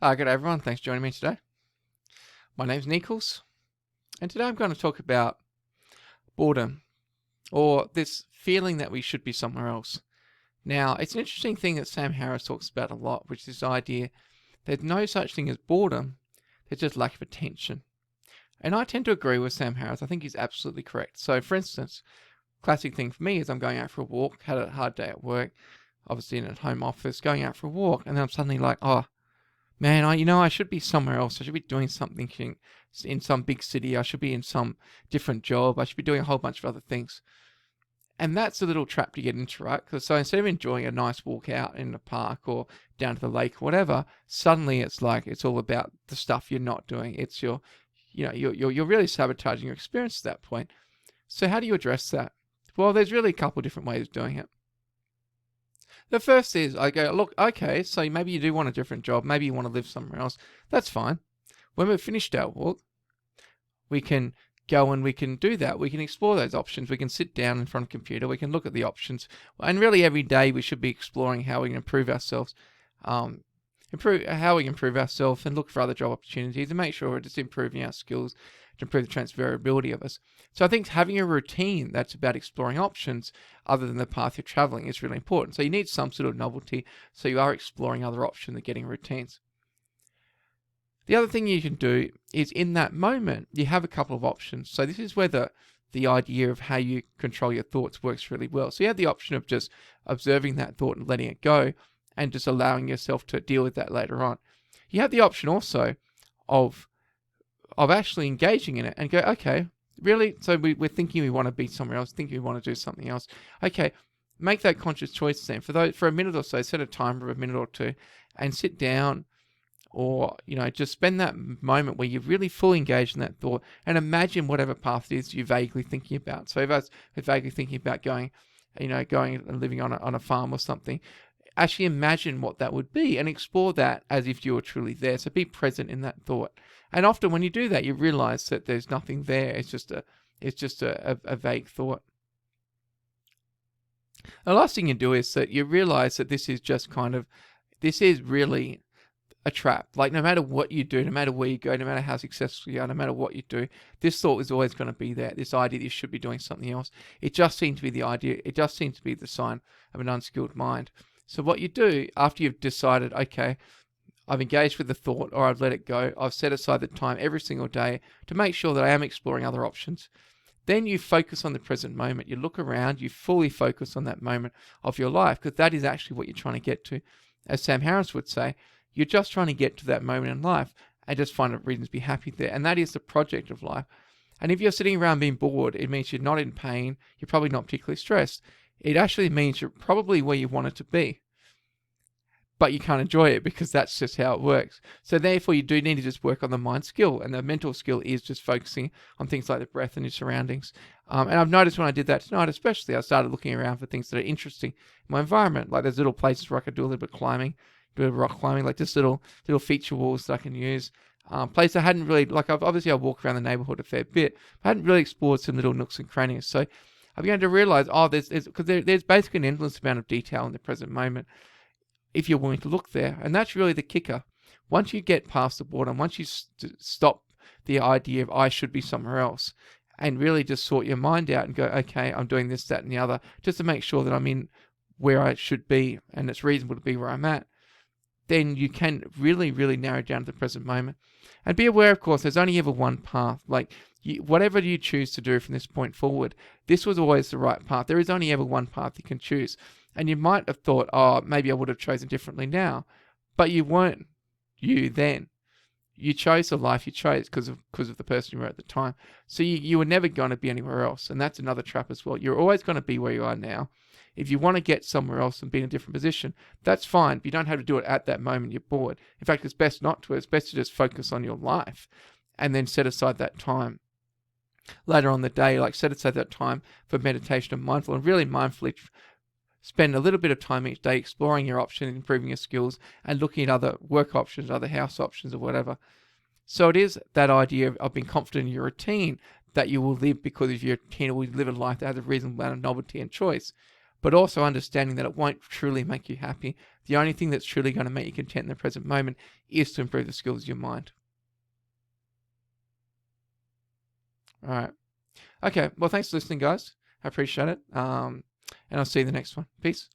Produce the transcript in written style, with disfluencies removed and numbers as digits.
Good day everyone, thanks for joining me today. My name's Nichols, and today I'm going to talk about boredom, or this feeling that we should be somewhere else. Now, it's an interesting thing that Sam Harris talks about a lot, which is this idea there's no such thing as boredom, there's just lack of attention. And I tend to agree with Sam Harris. I think he's absolutely correct. So, for instance, classic thing for me is I'm going out for a walk, had a hard day at work, obviously in a home office, going out for a walk, and then I'm suddenly like, man, I should be somewhere else. I should be doing something in some big city. I should be in some different job. I should be doing a whole bunch of other things. And that's a little trap to get into, right? So instead of enjoying a nice walk out in the park or down to the lake or whatever, suddenly it's like it's all about the stuff you're not doing. It's you're really sabotaging your experience at that point. So how do you address that? Well, there's really a couple of different ways of doing it. The first is I go, look, okay, so maybe you do want a different job. Maybe you want to live somewhere else. That's fine. When we've finished our walk, we can go and we can do that. We can explore those options. We can sit down in front of a computer. We can look at the options. And really every day we should be exploring how we can improve ourselves, and look for other job opportunities and make sure we're just improving our skills to improve the transferability of us. So I think having a routine that's about exploring options other than the path you're traveling is really important. So you need some sort of novelty, so you are exploring other options and getting routines. The other thing you can do is in that moment, you have a couple of options. So this is where the idea of how you control your thoughts works really well. So you have the option of just observing that thought and letting it go and just allowing yourself to deal with that later on. You have the option also of actually engaging in it and go, okay, really? So we're thinking we want to be somewhere else, thinking we want to do something else. Okay, make that conscious choice then. For a minute or so, set a timer of a minute or two and sit down or, just spend that moment where you're really fully engaged in that thought and imagine whatever path it is you're vaguely thinking about. So if I was vaguely thinking about going and living on a farm or something, actually imagine what that would be and explore that as if you were truly there. So be present in that thought. And often when you do that, you realize that there's nothing there. It's just a vague thought. The last thing you do is that you realize that this is really a trap. Like no matter what you do, no matter where you go, no matter how successful you are, no matter what you do, this thought is always going to be there. This idea that you should be doing something else. It just seems to be the idea. It just seems to be the sign of an unskilled mind. So what you do after you've decided, okay, I've engaged with the thought or I've let it go, I've set aside the time every single day to make sure that I am exploring other options. Then you focus on the present moment. You look around, you fully focus on that moment of your life because that is actually what you're trying to get to. As Sam Harris would say, you're just trying to get to that moment in life and just find a reason to be happy there. And that is the project of life. And if you're sitting around being bored, it means you're not in pain. You're probably not particularly stressed. It actually means you're probably where you want it to be. But you can't enjoy it because that's just how it works. So therefore, you do need to just work on the mind skill. And the mental skill is just focusing on things like the breath and your surroundings. And I've noticed when I did that tonight, especially, I started looking around for things that are interesting in my environment. Like there's little places where I could do a little bit of climbing, do a bit of rock climbing, like just little feature walls that I can use. Place I hadn't really, like I walk around the neighborhood a fair bit, but I hadn't really explored some little nooks and crannies. So I began to realize, there's basically an endless amount of detail in the present moment if you're willing to look there. And that's really the kicker. Once you get past the boredom, once you stop the idea of I should be somewhere else and really just sort your mind out and go, okay, I'm doing this, that, and the other, just to make sure that I'm in where I should be and it's reasonable to be where I'm at, then you can really, really narrow down to the present moment. And be aware, of course, there's only ever one path. Like whatever you choose to do from this point forward, this was always the right path. There is only ever one path you can choose. And you might have thought, maybe I would have chosen differently now. But you weren't you then. You chose the life you chose because of the person you were at the time. So you were never going to be anywhere else. And that's another trap as well. You're always going to be where you are now. If you want to get somewhere else and be in a different position, that's fine. But you don't have to do it at that moment you're bored. In fact, it's best not to. It's best to just focus on your life and then set aside that time later on the day. Like set aside that time for meditation and mindful and really mindfully spend a little bit of time each day exploring your options, improving your skills, and looking at other work options, other house options, or whatever. So it is that idea of being confident in your routine that you will live because of your routine, or will live a life that has a reasonable amount of novelty and choice, but also understanding that it won't truly make you happy, The only thing that's truly going to make you content in the present moment is to improve the skills of your mind. All right. Okay. Well, thanks for listening, guys. I appreciate it. And I'll see you in the next one. Peace.